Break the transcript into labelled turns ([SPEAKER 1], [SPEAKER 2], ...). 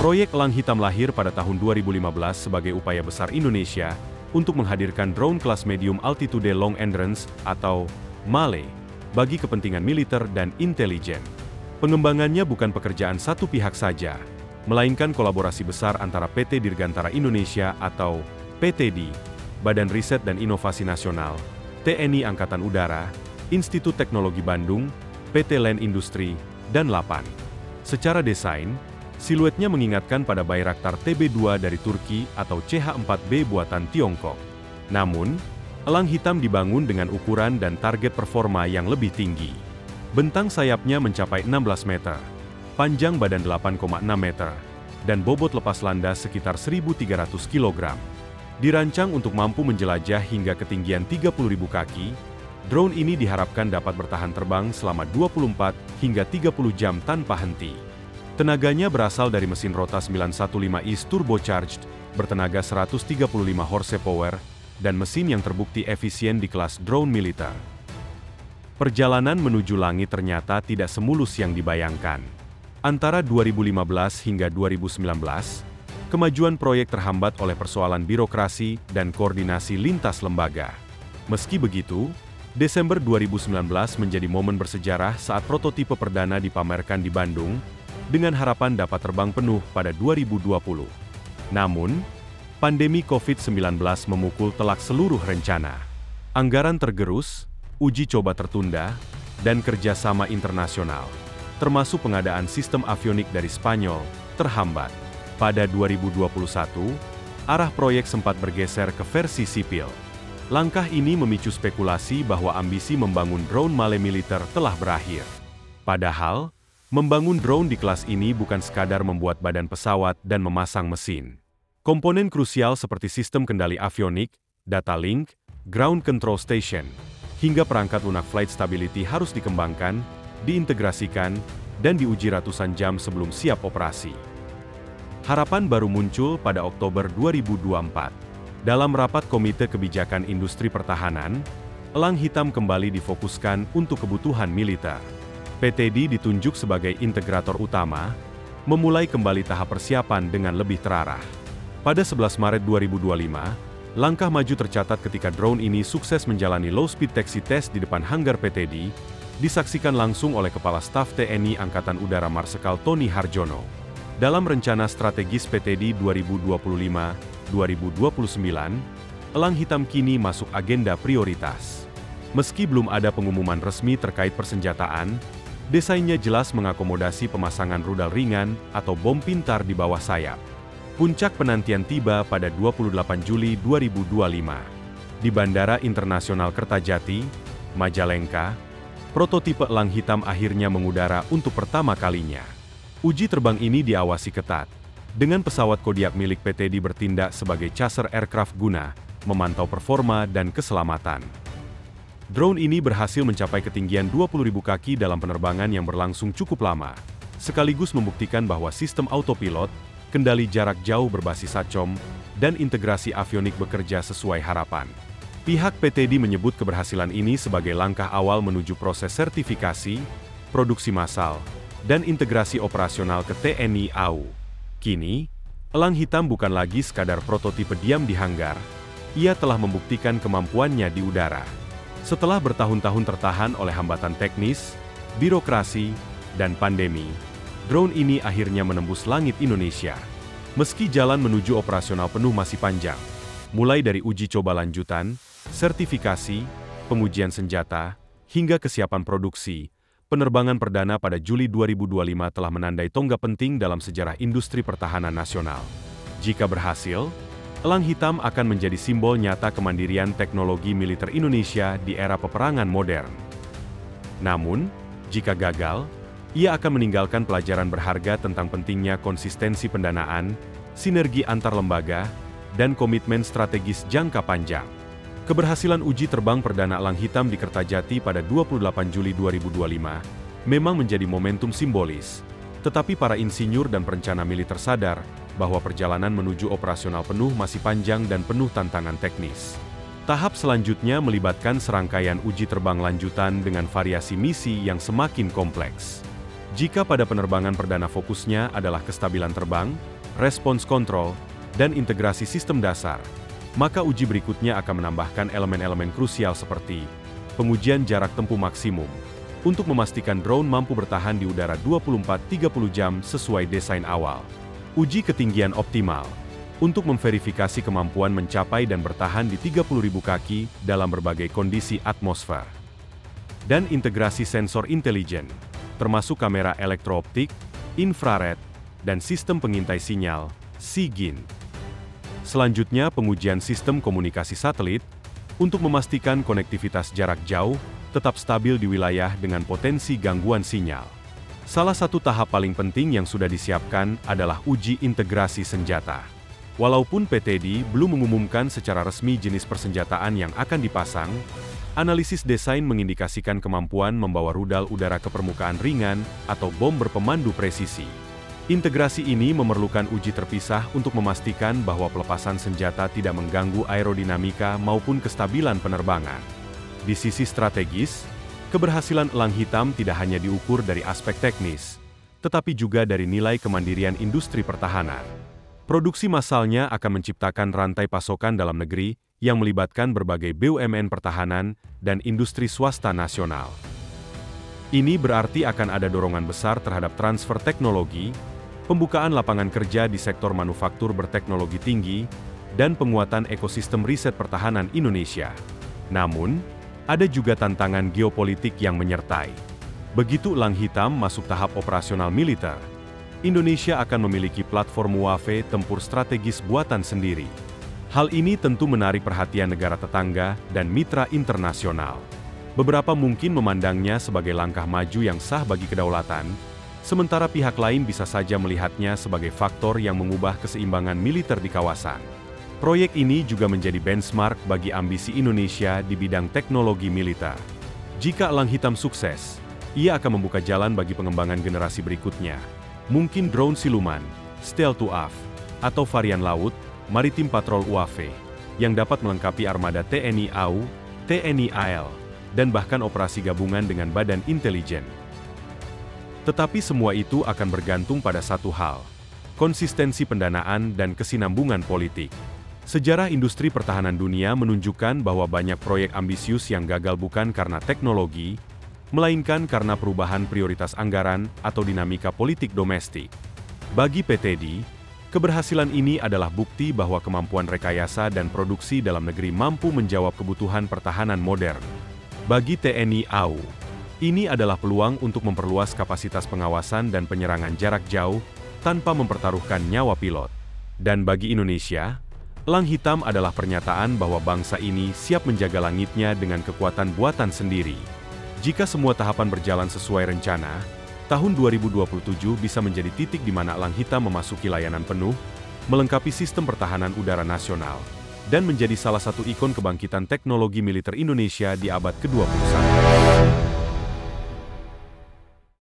[SPEAKER 1] Proyek Elang Hitam lahir pada tahun 2015 sebagai upaya besar Indonesia untuk menghadirkan drone kelas Medium Altitude Long Endurance atau MALE bagi kepentingan militer dan intelijen. Pengembangannya bukan pekerjaan satu pihak saja, melainkan kolaborasi besar antara PT Dirgantara Indonesia atau PTD, Badan Riset dan Inovasi Nasional, TNI Angkatan Udara, Institut Teknologi Bandung, PT Land Industri, dan Lapan. Secara desain, siluetnya mengingatkan pada Bayraktar TB2 dari Turki atau CH-4B buatan Tiongkok. Namun, elang hitam dibangun dengan ukuran dan target performa yang lebih tinggi. Bentang sayapnya mencapai 16 meter, panjang badan 8,6 meter, dan bobot lepas landas sekitar 1.300 kg. Dirancang untuk mampu menjelajah hingga ketinggian 30.000 kaki, drone ini diharapkan dapat bertahan terbang selama 24 hingga 30 jam tanpa henti. Tenaganya berasal dari mesin Rota 915 East turbocharged, bertenaga 135 horsepower, dan mesin yang terbukti efisien di kelas drone militer. Perjalanan menuju langit ternyata tidak semulus yang dibayangkan. Antara 2015 hingga 2019, kemajuan proyek terhambat oleh persoalan birokrasi dan koordinasi lintas lembaga. Meski begitu, Desember 2019 menjadi momen bersejarah saat prototipe perdana dipamerkan di Bandung, dengan harapan dapat terbang penuh pada 2020. Namun, pandemi COVID-19 memukul telak seluruh rencana. Anggaran tergerus, uji coba tertunda, dan kerjasama internasional, termasuk pengadaan sistem avionik dari Spanyol, terhambat. Pada 2021, arah proyek sempat bergeser ke versi sipil. Langkah ini memicu spekulasi bahwa ambisi membangun drone MALE militer telah berakhir. Padahal, membangun drone di kelas ini bukan sekadar membuat badan pesawat dan memasang mesin. Komponen krusial seperti sistem kendali avionik, data link, ground control station, hingga perangkat lunak flight stability harus dikembangkan, diintegrasikan, dan diuji ratusan jam sebelum siap operasi. Harapan baru muncul pada Oktober 2024. Dalam rapat Komite Kebijakan Industri Pertahanan, elang hitam kembali difokuskan untuk kebutuhan militer. PTD ditunjuk sebagai integrator utama, memulai kembali tahap persiapan dengan lebih terarah. Pada 11 Maret 2025, langkah maju tercatat ketika drone ini sukses menjalani low-speed taxi test di depan hanggar PTD, disaksikan langsung oleh Kepala Staf TNI Angkatan Udara Marsikal Tony Harjono. Dalam rencana strategis PTD 2025-2029, elang hitam kini masuk agenda prioritas. Meski belum ada pengumuman resmi terkait persenjataan, desainnya jelas mengakomodasi pemasangan rudal ringan atau bom pintar di bawah sayap. Puncak penantian tiba pada 28 Juli 2025. Di Bandara Internasional Kertajati, Majalengka, prototipe elang hitam akhirnya mengudara untuk pertama kalinya. Uji terbang ini diawasi ketat, dengan pesawat Kodiak milik PTD bertindak sebagai chaser aircraft guna memantau performa dan keselamatan. Drone ini berhasil mencapai ketinggian 20.000 kaki dalam penerbangan yang berlangsung cukup lama, sekaligus membuktikan bahwa sistem autopilot, kendali jarak jauh berbasis SATCOM, dan integrasi avionik bekerja sesuai harapan. Pihak PTD menyebut keberhasilan ini sebagai langkah awal menuju proses sertifikasi, produksi massal, dan integrasi operasional ke TNI AU. Kini, elang hitam bukan lagi sekadar prototipe diam di hanggar, ia telah membuktikan kemampuannya di udara. Setelah bertahun-tahun tertahan oleh hambatan teknis, birokrasi, dan pandemi, drone ini akhirnya menembus langit Indonesia. Meski jalan menuju operasional penuh masih panjang, mulai dari uji coba lanjutan, sertifikasi, pengujian senjata, hingga kesiapan produksi, penerbangan perdana pada Juli 2025 telah menandai tonggak penting dalam sejarah industri pertahanan nasional. Jika berhasil, elang hitam akan menjadi simbol nyata kemandirian teknologi militer Indonesia di era peperangan modern. Namun, jika gagal, ia akan meninggalkan pelajaran berharga tentang pentingnya konsistensi pendanaan, sinergi antar lembaga, dan komitmen strategis jangka panjang. Keberhasilan uji terbang perdana elang hitam di Kertajati pada 28 Juli 2025 memang menjadi momentum simbolis, tetapi para insinyur dan perencana militer sadar bahwa perjalanan menuju operasional penuh masih panjang dan penuh tantangan teknis. Tahap selanjutnya melibatkan serangkaian uji terbang lanjutan dengan variasi misi yang semakin kompleks. Jika pada penerbangan perdana fokusnya adalah kestabilan terbang, respons kontrol, dan integrasi sistem dasar, maka uji berikutnya akan menambahkan elemen-elemen krusial seperti pengujian jarak tempuh maksimum, untuk memastikan drone mampu bertahan di udara 24-30 jam sesuai desain awal. Uji ketinggian optimal, untuk memverifikasi kemampuan mencapai dan bertahan di 30.000 kaki dalam berbagai kondisi atmosfer. Dan integrasi sensor intelijen, termasuk kamera elektrooptik, infrared, dan sistem pengintai sinyal, SIGINT. Selanjutnya pengujian sistem komunikasi satelit, untuk memastikan konektivitas jarak jauh tetap stabil di wilayah dengan potensi gangguan sinyal. Salah satu tahap paling penting yang sudah disiapkan adalah uji integrasi senjata. Walaupun PTD belum mengumumkan secara resmi jenis persenjataan yang akan dipasang, analisis desain mengindikasikan kemampuan membawa rudal udara ke permukaan ringan atau bom berpemandu presisi. Integrasi ini memerlukan uji terpisah untuk memastikan bahwa pelepasan senjata tidak mengganggu aerodinamika maupun kestabilan penerbangan. Di sisi strategis, keberhasilan elang hitam tidak hanya diukur dari aspek teknis, tetapi juga dari nilai kemandirian industri pertahanan. Produksi massalnya akan menciptakan rantai pasokan dalam negeri yang melibatkan berbagai BUMN pertahanan dan industri swasta nasional. Ini berarti akan ada dorongan besar terhadap transfer teknologi, pembukaan lapangan kerja di sektor manufaktur berteknologi tinggi, dan penguatan ekosistem riset pertahanan Indonesia. Namun, ada juga tantangan geopolitik yang menyertai. Begitu elang hitam masuk tahap operasional militer, Indonesia akan memiliki platform UAV tempur strategis buatan sendiri. Hal ini tentu menarik perhatian negara tetangga dan mitra internasional. Beberapa mungkin memandangnya sebagai langkah maju yang sah bagi kedaulatan, sementara pihak lain bisa saja melihatnya sebagai faktor yang mengubah keseimbangan militer di kawasan. Proyek ini juga menjadi benchmark bagi ambisi Indonesia di bidang teknologi militer. Jika elang hitam sukses, ia akan membuka jalan bagi pengembangan generasi berikutnya. Mungkin drone siluman, stealth UAV, atau varian laut, maritim patrol UAV, yang dapat melengkapi armada TNI AU, TNI AL, dan bahkan operasi gabungan dengan badan intelijen. Tetapi semua itu akan bergantung pada satu hal, konsistensi pendanaan dan kesinambungan politik. Sejarah industri pertahanan dunia menunjukkan bahwa banyak proyek ambisius yang gagal bukan karena teknologi, melainkan karena perubahan prioritas anggaran atau dinamika politik domestik. Bagi PTD, keberhasilan ini adalah bukti bahwa kemampuan rekayasa dan produksi dalam negeri mampu menjawab kebutuhan pertahanan modern. Bagi TNI AU, ini adalah peluang untuk memperluas kapasitas pengawasan dan penyerangan jarak jauh tanpa mempertaruhkan nyawa pilot. Dan bagi Indonesia, elang hitam adalah pernyataan bahwa bangsa ini siap menjaga langitnya dengan kekuatan buatan sendiri. Jika semua tahapan berjalan sesuai rencana, tahun 2027 bisa menjadi titik di mana elang hitam memasuki layanan penuh, melengkapi sistem pertahanan udara nasional, dan menjadi salah satu ikon kebangkitan teknologi militer Indonesia di abad ke-21.